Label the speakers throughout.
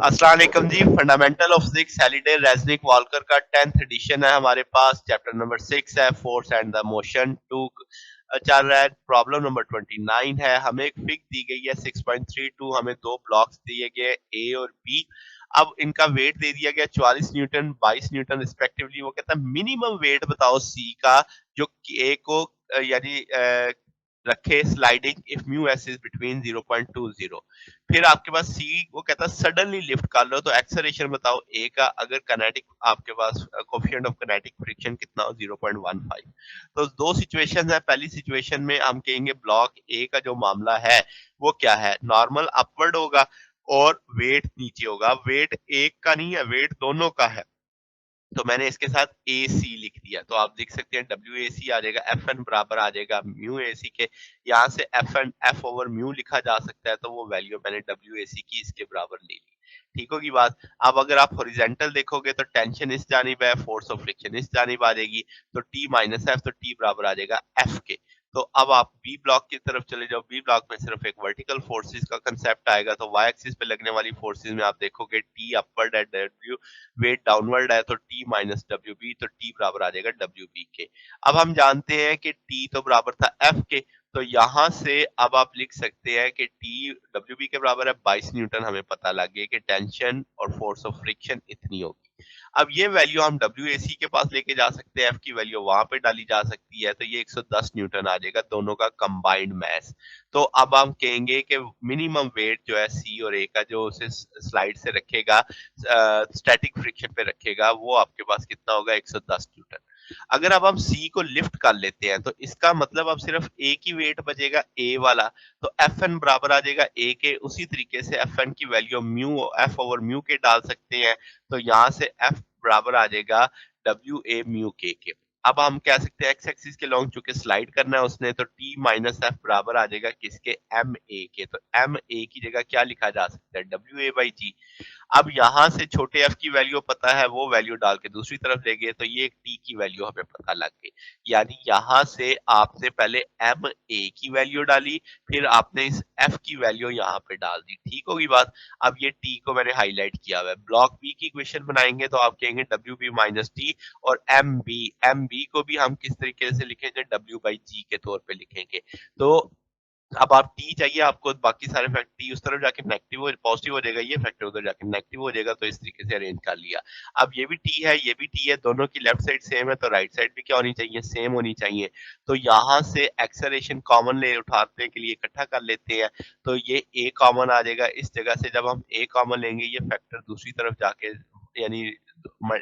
Speaker 1: अस्सलाम वालेकुम जी। Fundamental of physics Halliday Resnick Walker का 10th एडिशन है हमारे पास। चैप्टर नंबर 6 है, फोर्स एंड द मोशन 2 चल रहा है। प्रॉब्लम नंबर 29 है। हमें एक फिग दी गई है 6.32। हमें दो ब्लॉक्स दिए गए ए और बी। अब इनका वेट दे दिया गया 44 न्यूटन 22 न्यूटन रिस्पेक्टिवली। वो कहता है मिनिमम वेट बताओ सी का जो कि ए को यानी रखे sliding if mu S is between 0.20। फिर आपके पास सी वो कहता है सडनली लिफ्ट कर लो तो एक्सेलरेशन बताओ ए का। अगर कनेटिक आपके पास कोफिशिएंट ऑफ कनेटिक फ्रिक्शन कितना हो 0.15। तो दो सिचुएशन है। पहली सिचुएशन में हम कहेंगे ब्लॉक ए का जो मामला है वो क्या है, नॉर्मल अपवर्ड होगा और वेट नीचे होगा। वेट एक का नहीं है, वेट दोनों का है। तो मैंने इसके साथ ए सी लिख दिया। तो आप देख सकते हैं डब्ल्यू ए सी आ जाएगा, एफ एन बराबर आ जाएगा म्यू ए सी के। यहाँ से F N F over mu लिखा जा सकता है, तो वो वैल्यू मैंने डब्ल्यू ए सी की इसके बराबर ले ली। ठीक होगी बात। अब अगर आप हॉरिजेंटल देखोगे तो टेंशन इस जानिब है, फोर्स ऑफ फ्रिक्शन इस जानिब आ जाएगी। तो टी माइनस एफ, तो टी बराबर आ जाएगा एफ के। तो अब आप बी ब्लॉक की तरफ चले जाओ। बी ब्लॉक में सिर्फ एक वर्टिकल फोर्सेस का कंसेप्ट आएगा। तो वाई एक्सिस पे लगने वाली फोर्सेस में आप देखोगे टी अपवर्ड है, डब्ल्यू वेट डाउनवर्ड है, तो टी माइनस डब्ल्यू बी, तो टी बराबर आ जाएगा डब्ल्यू बी के। अब हम जानते हैं कि टी तो बराबर था एफ के। तो यहां से अब आप लिख सकते हैं कि टी डब्ल्यू बी के बराबर है 22 न्यूटन। हमें पता लग गया कि टेंशन और फोर्स ऑफ फ्रिक्शन इतनी होगी। अब ये वैल्यू हम डब्ल्यू ए सी के पास लेके जा सकते हैं, एफ की वैल्यू वहां पे डाली जा सकती है। तो ये 110 न्यूटन आ जाएगा दोनों का कंबाइंड मैस। तो अब हम कहेंगे कि मिनिमम वेट जो है सी और ए का जो उसे स्लाइड से रखेगा, स्टैटिक फ्रिक्शन पे रखेगा, वो आपके पास कितना होगा 110 न्यूटन। अगर अब हम सी को लिफ्ट कर लेते हैं तो इसका मतलब अब सिर्फ ए की वेट बचेगा ए वाला। तो एफ एन बराबर आ जाएगा ए के। उसी तरीके से एफ एन की value mu F over mu के डाल सकते हैं। तो यहाँ से एफ बराबर आ जाएगा डब्ल्यू ए म्यू के। अब हम कह सकते हैं एक्स एक्सिस के लॉन्ग चूंकि स्लाइड करना है उसने, तो टी माइनस एफ बराबर आ जाएगा किसके, एम ए के। तो एम ए की जगह क्या लिखा जा सकता है, डब्ल्यू ए बाई जी। अब यहां से छोटे एफ की वैल्यू पता है, वो वैल्यू डाल के दूसरी तरफ ले गए तो ये टी की वैल्यू हमें पता लग गई। यानी यहां से आपने पहले एम ए की वैल्यू डाली, फिर आपने इस एफ की वैल्यू यहाँ पे डाल दी। ठीक होगी बात। अब ये टी को मैंने हाईलाइट किया हुआ है। ब्लॉक बी की इक्वेशन बनाएंगे तो आप कहेंगे डब्ल्यू बी माइनस टी। और एम बी को भी हम किस तरीके से लिखेंगे, डब्ल्यू बाई जी के तौर पे लिखेंगे। तो अब आप टी चाहिए आपको, बाकी सारे फैक्ट टी उस तरफ जाके नेगेटिव पॉजिटिव हो जाएगा, ये फैक्टर उधर जाके नेगेटिव हो जाएगा। तो इस तरीके से अरेंज कर लिया। अब ये भी टी है, ये भी टी है, दोनों की लेफ्ट साइड सेम है, तो राइट साइड भी क्या होनी चाहिए, सेम होनी चाहिए। तो यहाँ से एक्सेलरेशन कॉमन ले उठाने के लिए इकट्ठा कर लेते हैं। तो ये ए कॉमन आ जाएगा इस जगह से। जब हम ए कॉमन लेंगे ये फैक्टर दूसरी तरफ जाके यानी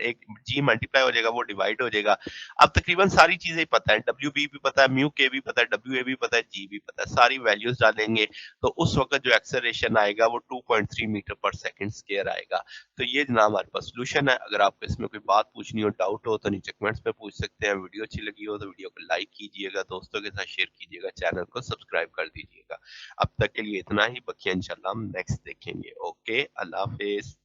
Speaker 1: एक जी मल्टीप्लाई हो जाएगा, वो डिवाइड हो जाएगा। अब तकरीबन सारी चीजें पता है, डब्ल्यू बी भी पता है, म्यू के भी पता है, डब्ल्यू ए भी पता है, जी भी पता है। सारी वैल्यूज डालेंगे तो उस वक्त जो एक्सेलरेशन आएगा वो 2.3 मीटर पर सेकंड स्क्वायर आएगा। तो ये जनाब हमारे पास सोल्यूशन है। अगर आपको इसमें कोई बात पूछनी हो, डाउट हो, तो नीचे कमेंट्स में पूछ सकते हैं। वीडियो अच्छी लगी हो तो वीडियो को लाइक कीजिएगा, दोस्तों के साथ शेयर कीजिएगा, चैनल को सब्सक्राइब कर दीजिएगा। अब तक के लिए इतना ही, बाकी इंशाल्लाह हम नेक्स्ट देखेंगे। ओके, अल्लाह हाफिज।